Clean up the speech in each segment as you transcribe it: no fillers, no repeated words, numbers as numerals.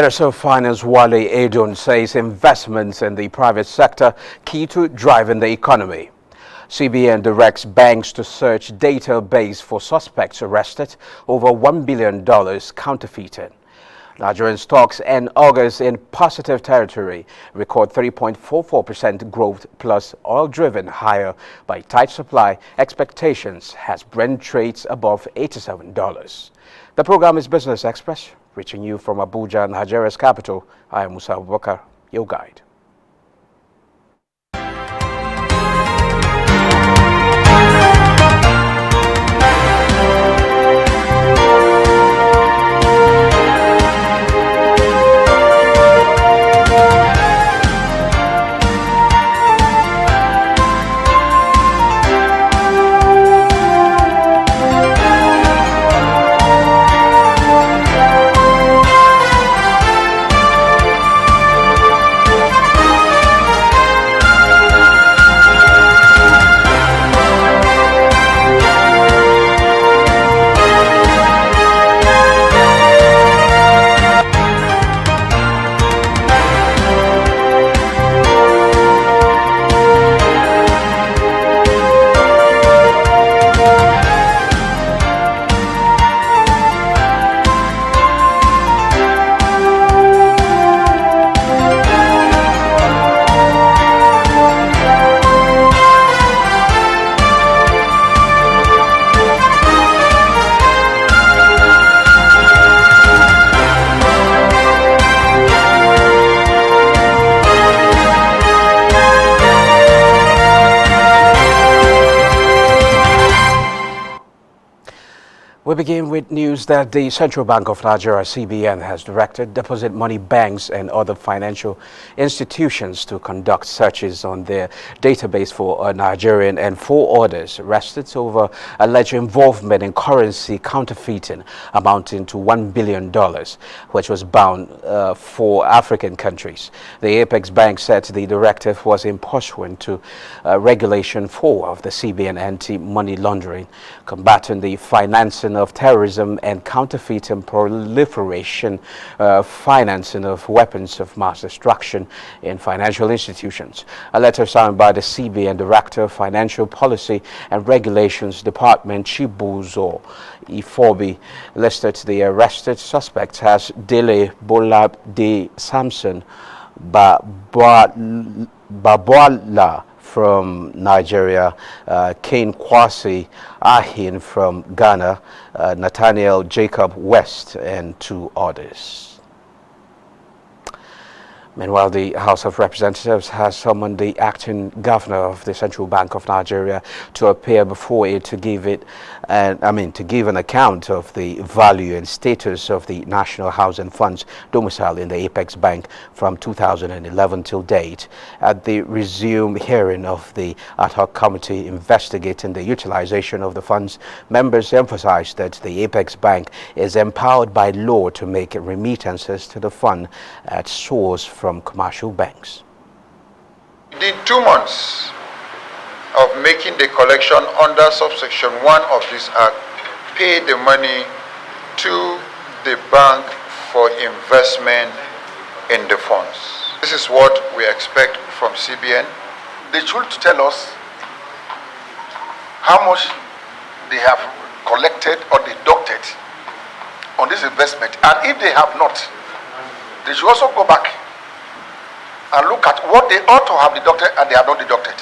Minister of Finance Wale Edun says investments in the private sector key to driving the economy. CBN directs banks to search database for suspects arrested over $1 billion counterfeiting. Nigerian stocks end August in positive territory, record 3.44% growth plus oil driven higher by tight supply expectations as Brent trades above $87. The program is Business Express, reaching you from Abuja, Nigeria's capital. I am Musa Abubakar, your guide. We begin with news that the Central Bank of Nigeria, CBN, has directed deposit money banks and other financial institutions to conduct searches on their database for a Nigerian and 4 others arrested over alleged involvement in currency counterfeiting amounting to $1 billion, which was bound for African countries. The Apex Bank said the directive was in pursuant to Regulation 4 of the CBN Anti-Money Laundering, combating the financing of terrorism and counterfeiting, proliferation, financing of weapons of mass destruction in financial institutions. A letter signed by the CBN Director of Financial Policy and Regulations Department, Chibuzo Ifobi, listed the arrested suspects as Dele Bolade Samson Babwala from Nigeria, Kane Kwasi Ahin from Ghana, Nathaniel Jacob West, and 2 others. Meanwhile, the House of Representatives has summoned the acting governor of the Central Bank of Nigeria to appear before it to give an account of the value and status of the National Housing Funds domiciled in the Apex Bank from 2011 till date. At the resumed hearing of the ad hoc committee investigating the utilization of the funds, members emphasized that the Apex Bank is empowered by law to make remittances to the fund at source from commercial banks. Within 2 months of making the collection under subsection 1 of this act, pay the money to the bank for investment in the funds. This is what we expect from CBN. They should tell us how much they have collected or deducted on this investment, and if they have not, they should also go back and look at what they ought to have deducted and they have not deducted.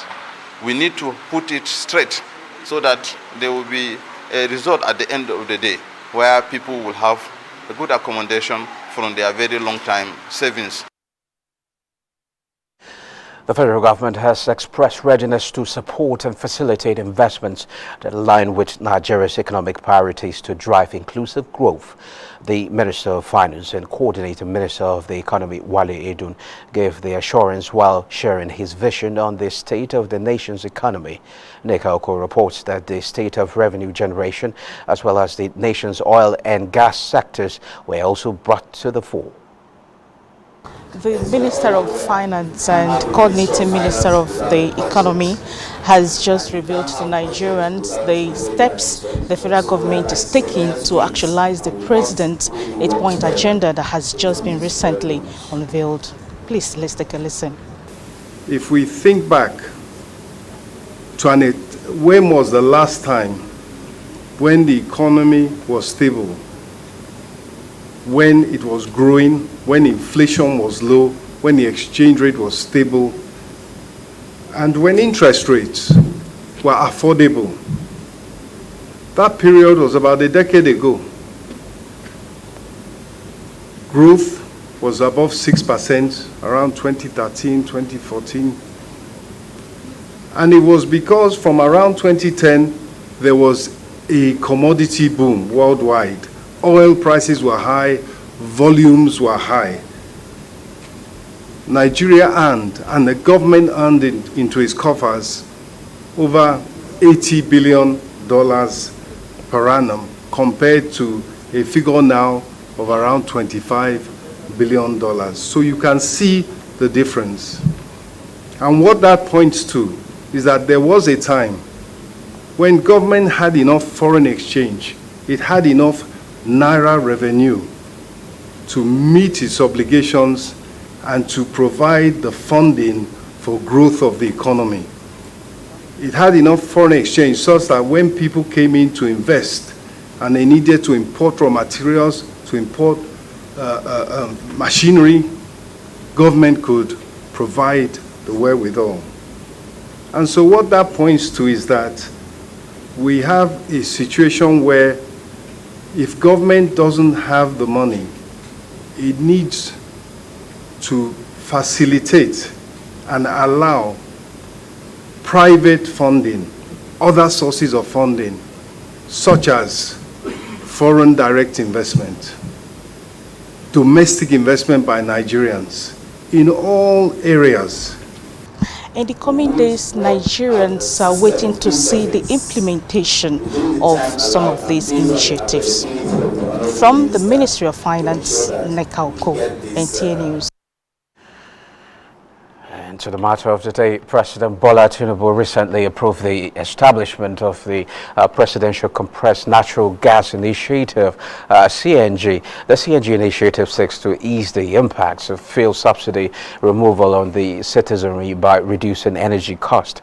We need to put it straight so that there will be a result at the end of the day where people will have a good accommodation from their very long time savings. The federal government has expressed readiness to support and facilitate investments that align with Nigeria's economic priorities to drive inclusive growth. The Minister of Finance and Coordinating Minister of the Economy, Wale Edun, gave the assurance while sharing his vision on the state of the nation's economy. Nika Oko reports that the state of revenue generation as well as the nation's oil and gas sectors were also brought to the fore. The Minister of Finance and Coordinating Minister of the Economy has just revealed to Nigerians the steps the federal government is taking to actualize the President's 8-point agenda that has just been recently unveiled. Please, let's take a listen. If we think back to when was the last time when the economy was stable, when it was growing, when inflation was low, when the exchange rate was stable, and when interest rates were affordable. That period was about a decade ago. Growth was above 6% around 2013, 2014. And it was because from around 2010, there was a commodity boom worldwide. Oil prices were high, volumes were high. Nigeria earned, and the government earned into its coffers, over $80 billion per annum, compared to a figure now of around $25 billion. So you can see the difference. And what that points to is that there was a time when government had enough foreign exchange, it had enough naira revenue to meet its obligations and to provide the funding for growth of the economy. It had enough foreign exchange such that when people came in to invest and they needed to import raw materials, to import machinery, government could provide the wherewithal. And so what that points to is that we have a situation where if government doesn't have the money, it needs to facilitate and allow private funding, other sources of funding, such as foreign direct investment, domestic investment by Nigerians in all areas. In the coming days, Nigerians are waiting to see the implementation of some of these initiatives. From the Ministry of Finance, Nekauko, NTA News. And to the matter of the day, President Bola Tinubu recently approved the establishment of the Presidential Compressed Natural Gas Initiative, CNG. The CNG initiative seeks to ease the impacts of fuel subsidy removal on the citizenry by reducing energy cost.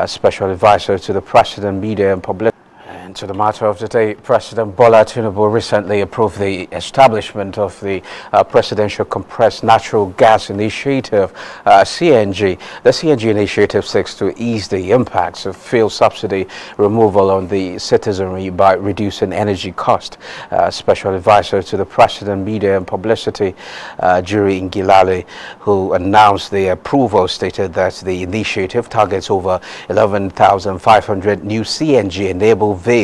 Special advisor to the President, Media and Publicity. And to the matter of the day, President Bola Tinubu recently approved the establishment of the Presidential Compressed Natural Gas Initiative, CNG. The CNG initiative seeks to ease the impacts of fuel subsidy removal on the citizenry by reducing energy cost. Special advisor to the President, Media and Publicity, Juri Ngilale, who announced the approval, stated that the initiative targets over 11,500 new CNG-enabled vehicles.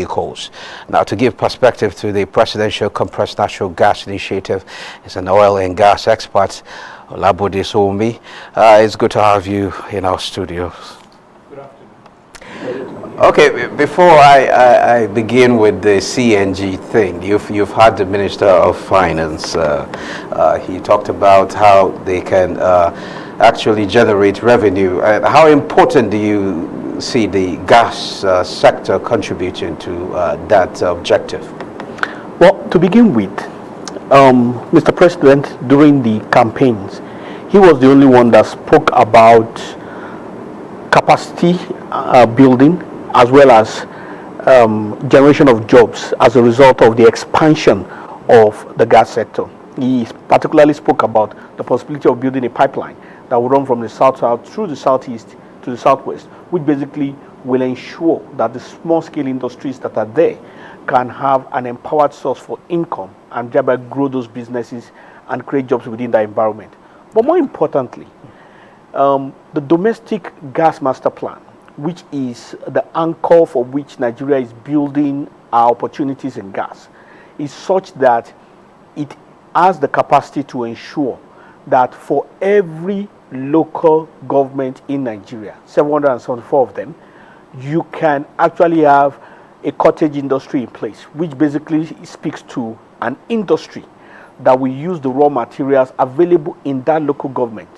Now, to give perspective to the Presidential Compressed Natural Gas Initiative, is an oil and gas expert, Olabode Somi. It's good to have you in our studios. Good afternoon. Okay, before I begin with the CNG thing, you've had the Minister of Finance. He talked about how they can actually generate revenue. How important do you see the gas sector contributing to that objective? Well, to begin with, Mr. President, during the campaigns, he was the only one that spoke about capacity building as well as generation of jobs as a result of the expansion of the gas sector. He particularly spoke about the possibility of building a pipeline that will run from the south-south through the southeast to the southwest, which basically will ensure that the small-scale industries that are there can have an empowered source for income and thereby grow those businesses and create jobs within that environment. But more importantly, the domestic gas master plan, which is the anchor for which Nigeria is building our opportunities in gas, is such that it has the capacity to ensure that for every local government in Nigeria, 774 of them, you can actually have a cottage industry in place, which basically speaks to an industry that we use the raw materials available in that local government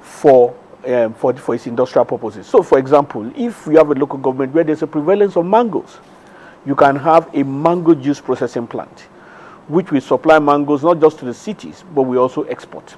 for its industrial purposes. So, for example, if you have a local government where there's a prevalence of mangoes, you can have a mango juice processing plant, which will supply mangoes not just to the cities, but we also export.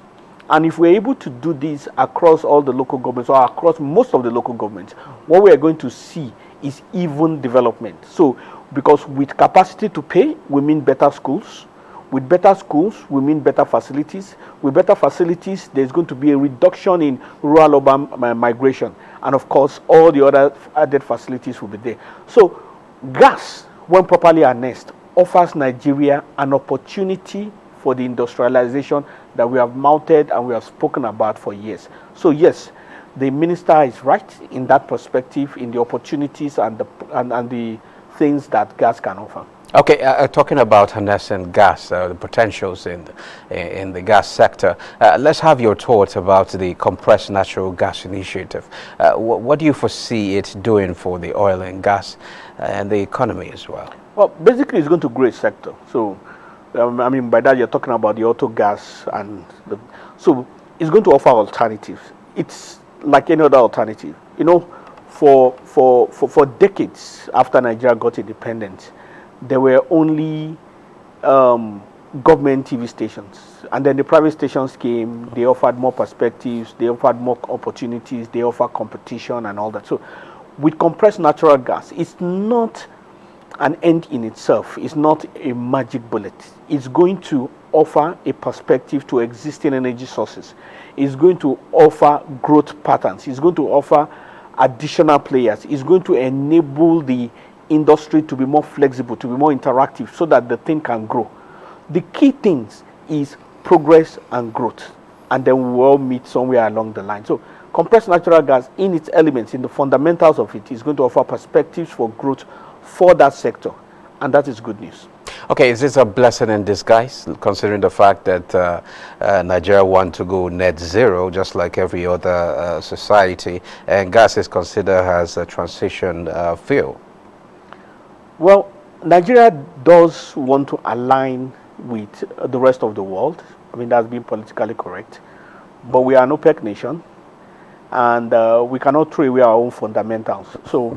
And if we're able to do this across all the local governments or across most of the local governments, what we are going to see is even development. So, because with capacity to pay, we mean better schools. With better schools, we mean better facilities. With better facilities, there's going to be a reduction in rural-urban migration. And of course, all the other added facilities will be there. So, gas, when properly harnessed, offers Nigeria an opportunity for the industrialization that we have mounted and we have spoken about for years. So yes, the minister is right in that perspective, in the opportunities and the things that gas can offer. Okay, talking about harnessing gas, the potentials in the gas sector, let's have your thoughts about the compressed natural gas initiative. What do you foresee it doing for the oil and gas and the economy as well? Well, basically it's going to grow a sector. So, I mean, by that you're talking about the auto gas, and so it's going to offer alternatives. It's like any other alternative. You know, for decades after Nigeria got independent, there were only government TV stations, and then the private stations came. They offered more perspectives, they offered more opportunities, they offer competition and all that. So with compressed natural gas, it's not an end in itself. It's not a magic bullet. It's going to offer a perspective to existing energy sources. It's going to offer growth patterns. It's going to offer additional players. It's going to enable the industry to be more flexible, to be more interactive, so that the thing can grow. The key things is progress and growth, and then we will all meet somewhere along the line. So compressed natural gas, in its elements, in the fundamentals of it, is going to offer perspectives for growth for that sector, and that is good news. Okay, is this a blessing in disguise, considering the fact that Nigeria wants to go net zero, just like every other society, and gas is considered as a transition fuel? Well, Nigeria does want to align with the rest of the world. I mean, that's being politically correct. But we are an OPEC nation, and we cannot throw away our own fundamentals. So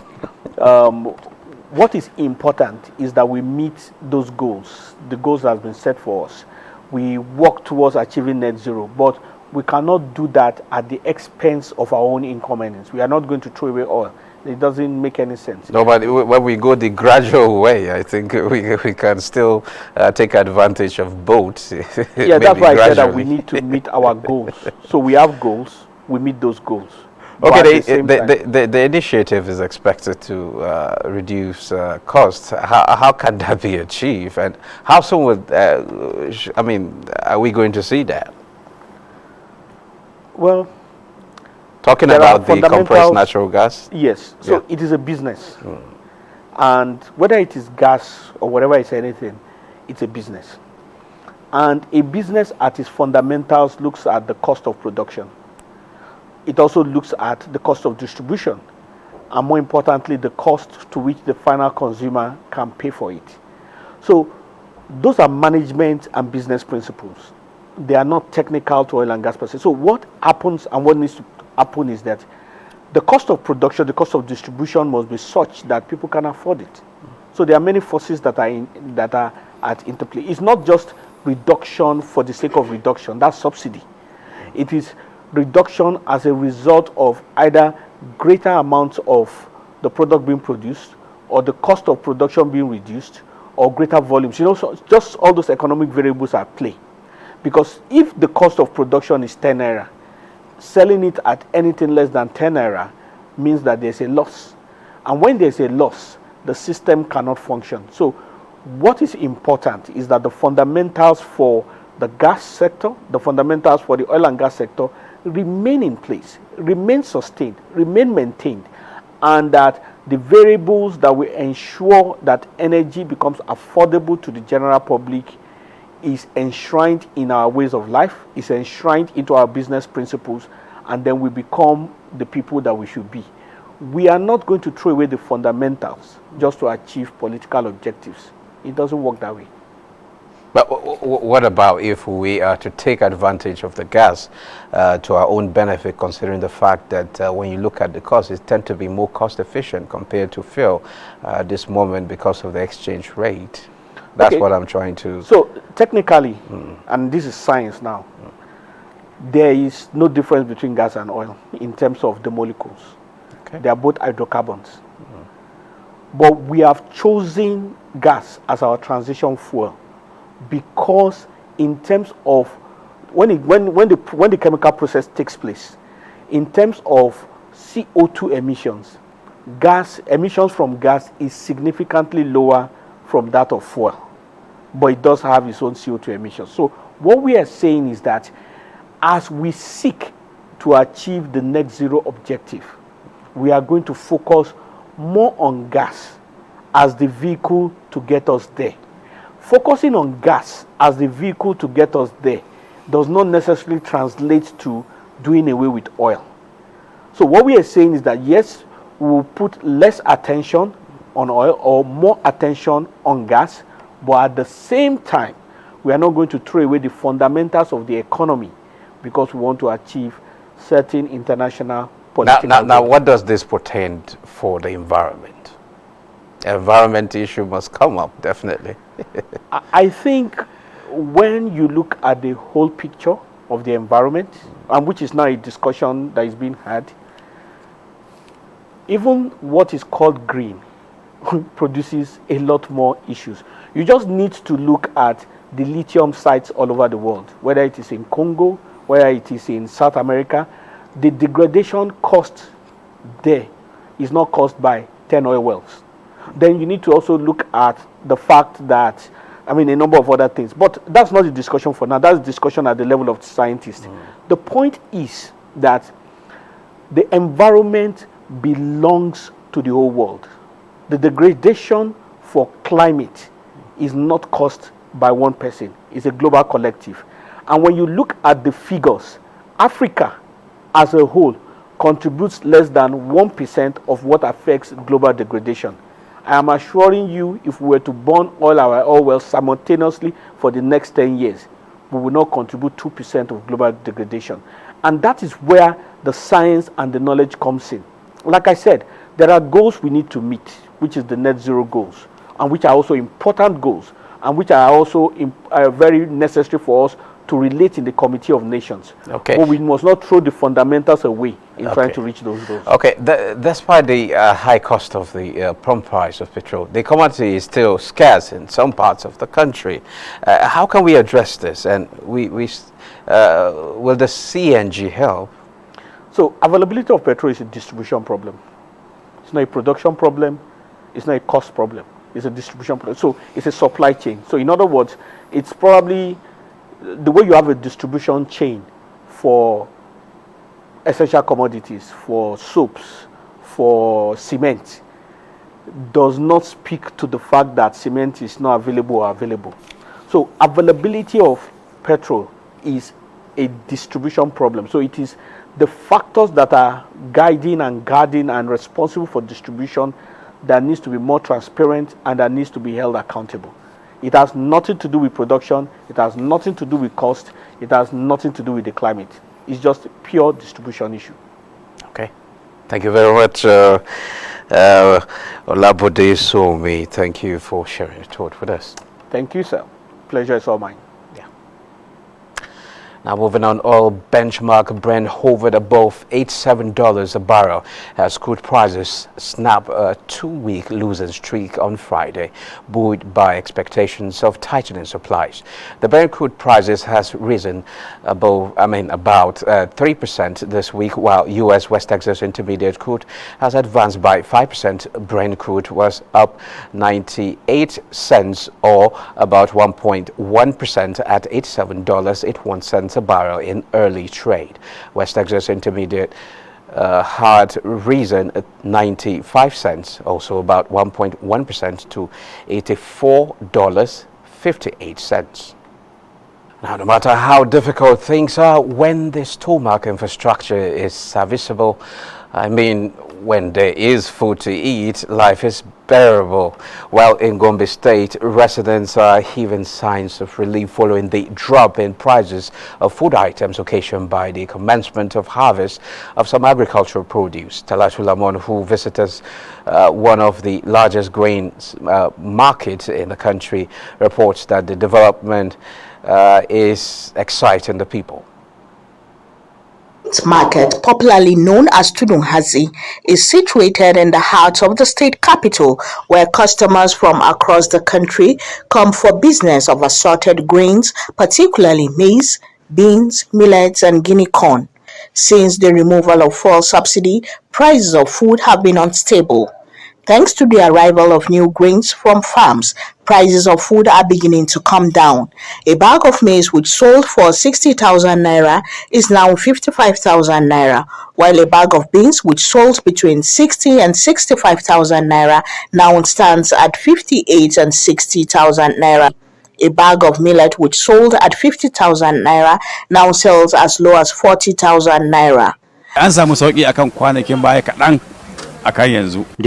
what is important is that we meet those goals, the goals that have been set for us. We work towards achieving net zero, but we cannot do that at the expense of our own income earnings. We are not going to throw away oil. It doesn't make any sense. No, but when we go the gradual way, I think we can still take advantage of both. Yeah, that's why I said that we need to meet our goals. So we have goals, we meet those goals. Okay, the initiative is expected to reduce costs. How can that be achieved, and how soon would, I mean, are we going to see that? Well, talking about the compressed natural gas? Yes, so it is a business. And whether it is gas or whatever it's anything, it's a business. And a business at its fundamentals looks at the cost of production. It also looks at the cost of distribution, and more importantly, the cost to which the final consumer can pay for it. So those are management and business principles. They are not technical to oil and gas per se. So what happens and what needs to happen is that the cost of production, the cost of distribution must be such that people can afford it. So there are many forces that are at interplay. It's not just reduction for the sake of reduction. That's subsidy. It is reduction as a result of either greater amounts of the product being produced, or the cost of production being reduced, or greater volumes. You know, so just all those economic variables are at play. Because if the cost of production is 10 naira, selling it at anything less than 10 naira means that there's a loss. And when there's a loss, the system cannot function. So what is important is that the fundamentals for the gas sector, the fundamentals for the oil and gas sector remain in place, remain sustained, remain maintained, and that the variables that will ensure that energy becomes affordable to the general public is enshrined in our ways of life, is enshrined into our business principles, and then we become the people that we should be. We are not going to throw away the fundamentals just to achieve political objectives. It doesn't work that way. But what about if we are to take advantage of the gas to our own benefit, considering the fact that when you look at the cost, it tends to be more cost efficient compared to fuel at this moment because of the exchange rate? That's Okay. what I'm trying to... So technically, and this is science now, there is no difference between gas and oil in terms of the molecules. Okay. They are both hydrocarbons. But we have chosen gas as our transition fuel because in terms of when the chemical process takes place, in terms of CO2 emissions, emissions from gas is significantly lower from that of fuel, but it does have its own CO2 emissions. So what we are saying is that as we seek to achieve the net zero objective, we are going to focus more on gas as the vehicle to get us there. Focusing on gas as the vehicle to get us there does not necessarily translate to doing away with oil. So what we are saying is that yes, we will put less attention on oil or more attention on gas, but at the same time, we are not going to throw away the fundamentals of the economy because we want to achieve certain international political Now, goals. what does this portend for the environment? Environment issue must come up, definitely. I think when you look at the whole picture of the environment, and which is now a discussion that is being had, even what is called green produces a lot more issues. You just need to look at the lithium sites all over the world, whether it is in Congo, whether it is in South America. The degradation cost there is not caused by 10 oil wells. Then you need to also look at the fact that, I mean, a number of other things. But that's not the discussion for now. That's discussion at the level of scientists. The point is that the environment belongs to the whole world. The degradation for climate is not caused by one person. It's a global collective. And when you look at the figures, Africa as a whole contributes less than 1% of what affects global degradation. I am assuring you, if we were to burn all our oil wells simultaneously for the next 10 years, we will not contribute 2% of global degradation. And that is where the science and the knowledge comes in. Like I said, there are goals we need to meet, which is the net zero goals, and which are also important goals, and which are also very necessary for us to relate in the Committee of Nations. Okay. But we must not throw the fundamentals away in trying to reach those goals. Okay, despite the high cost of the pump price of petrol, the commodity is still scarce in some parts of the country. How can we address this? And will the CNG help? So availability of petrol is a distribution problem. It's not a production problem. It's not a cost problem. It's a distribution problem. So it's a supply chain. So in other words, it's probably the way you have a distribution chain for essential commodities, for soaps, for cement, does not speak to the fact that cement is not available or available. So availability of petrol is a distribution problem. So it is the factors that are guiding and guarding and responsible for distribution that needs to be more transparent and that needs to be held accountable. It has nothing to do with production. It has nothing to do with cost. It has nothing to do with the climate. It's just a pure distribution issue. Okay. Thank you very much, Olabode Somi. Thank you for sharing your thought with us. Thank you, sir. Pleasure is all mine. Now moving on, oil benchmark Brent hovered above $87 a barrel as crude prices snapped a two-week losing streak on Friday, buoyed by expectations of tightening supplies. The Brent crude prices has risen about 3% this week, while U.S. West Texas Intermediate crude has advanced by 5%. Brent crude was up 98 cents or about 1.1% at $87.81 a barrel in early trade. West Texas Intermediate had risen at 95 cents, also about 1.1% to $84.58. Now, no matter how difficult things are, when this tarmac infrastructure is serviceable, I mean, when there is food to eat, life is bearable. While in Gombe State, residents are heaving signs of relief following the drop in prices of food items occasioned by the commencement of harvest of some agricultural produce. Talatu Lamon, who visited one of the largest grains markets in the country, reports that the development is exciting the people. Market, popularly known as Tudunhazi, is situated in the heart of the state capital, where customers from across the country come for business of assorted grains, particularly maize, beans, millets, and guinea corn. Since the removal of fuel subsidy, prices of food have been unstable. Thanks to the arrival of new grains from farms, prices of food are beginning to come down. A bag of maize which sold for 60,000 naira is now 55,000 naira, while a bag of beans which sold between 60 and 65,000 naira now stands at 58 and 60,000 naira. A bag of millet which sold at 50,000 naira now sells as low as 40,000 naira. There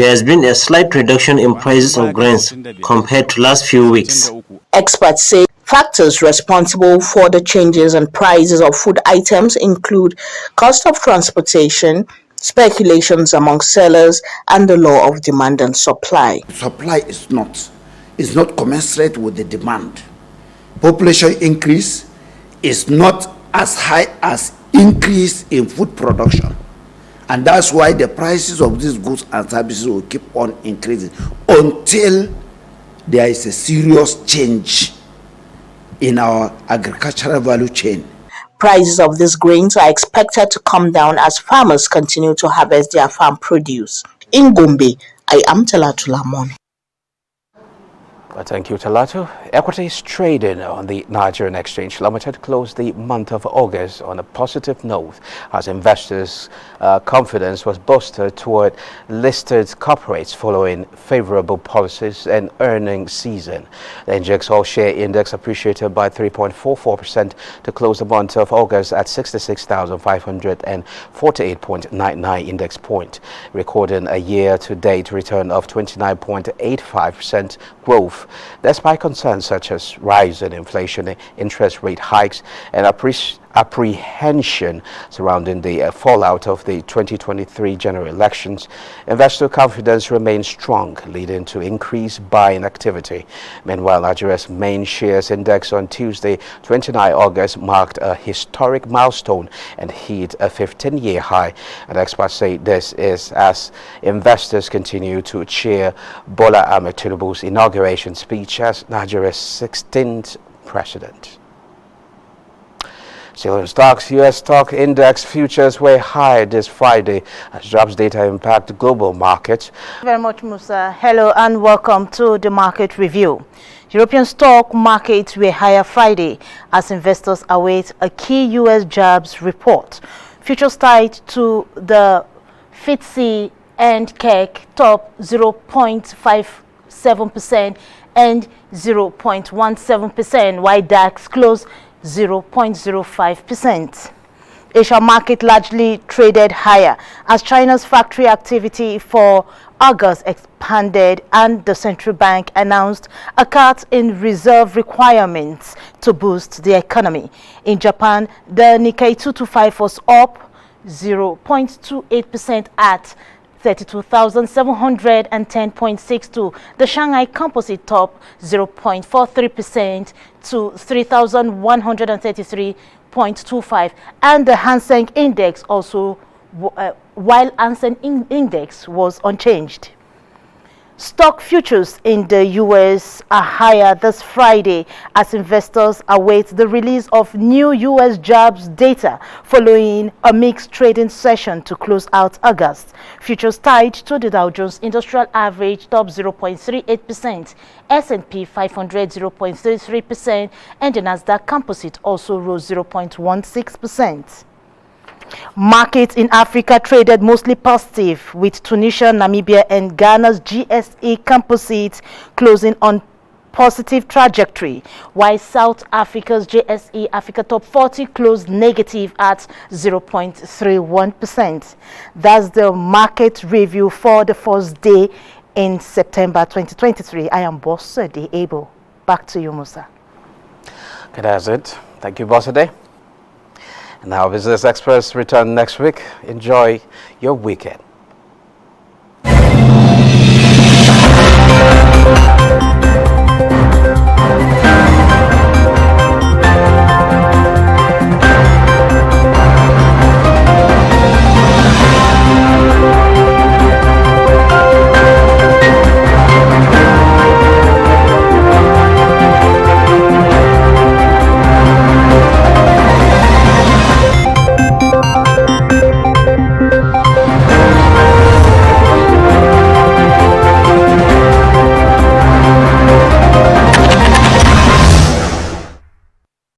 has been a slight reduction in prices of grains compared to last few weeks. Experts say factors responsible for the changes in prices of food items include cost of transportation, speculations among sellers, and the law of demand and supply. Supply is not commensurate with the demand. Population increase is not as high as increase in food production. And that's why the prices of these goods and services will keep on increasing until there is a serious change in our agricultural value chain. Prices of these grains are expected to come down as farmers continue to harvest their farm produce. In Gombe, I am Talatu Lamon. Thank you, Talatu. Equities trading on the Nigerian Exchange Limited closed the month of August on a positive note as investors' confidence was boosted toward listed corporates following favorable policies and earnings season. The NGX All-Share Index appreciated by 3.44% to close the month of August at 66,548.99 index point, recording a year-to-date return of 29.85% growth. Despite concerns such as rise in inflation, interest rate hikes, and apprehension surrounding the fallout of the 2023 general elections, investor confidence remains strong, leading to increased buying activity. Meanwhile, Nigeria's main shares index on Tuesday, 29 August, marked a historic milestone and hit a 15-year high. And experts say this is as investors continue to cheer Bola Ahmed Tinubu's inauguration speech as Nigeria's 16th president. Still in stocks, U.S. stock index futures were higher this Friday as jobs data impact global markets. Thank you very much, Musa. Hello and welcome to the market review. European stock markets were higher Friday as investors await a key U.S. jobs report. Futures tied to the FTSE and CAC top 0.57% and 0.17%, while DAX closed 0.05%. Asia market largely traded higher as China's factory activity for August expanded and the central bank announced a cut in reserve requirements to boost the economy. In Japan, the Nikkei 225 was up 0.28% at 32,710.62. The Shanghai Composite top 0.43% to 3,133.25. And the Hang Seng Index also, while Hang Seng Index was unchanged. Stock futures in the U.S. are higher this Friday as investors await the release of new U.S. jobs data following a mixed trading session to close out August. Futures tied to the Dow Jones Industrial Average top 0.38%, S&P 500 0.33%, and the Nasdaq Composite also rose 0.16%. Markets in Africa traded mostly positive, with Tunisia, Namibia, and Ghana's GSE composites closing on positive trajectory, while South Africa's JSE Africa Top 40 closed negative at 0.31%. That's the market review for the first day in September 2023. I am Bossede Able. Back to you, Musa. Okay, that's it. Thank you, Bossede. And now Business Express return next week. Enjoy your weekend.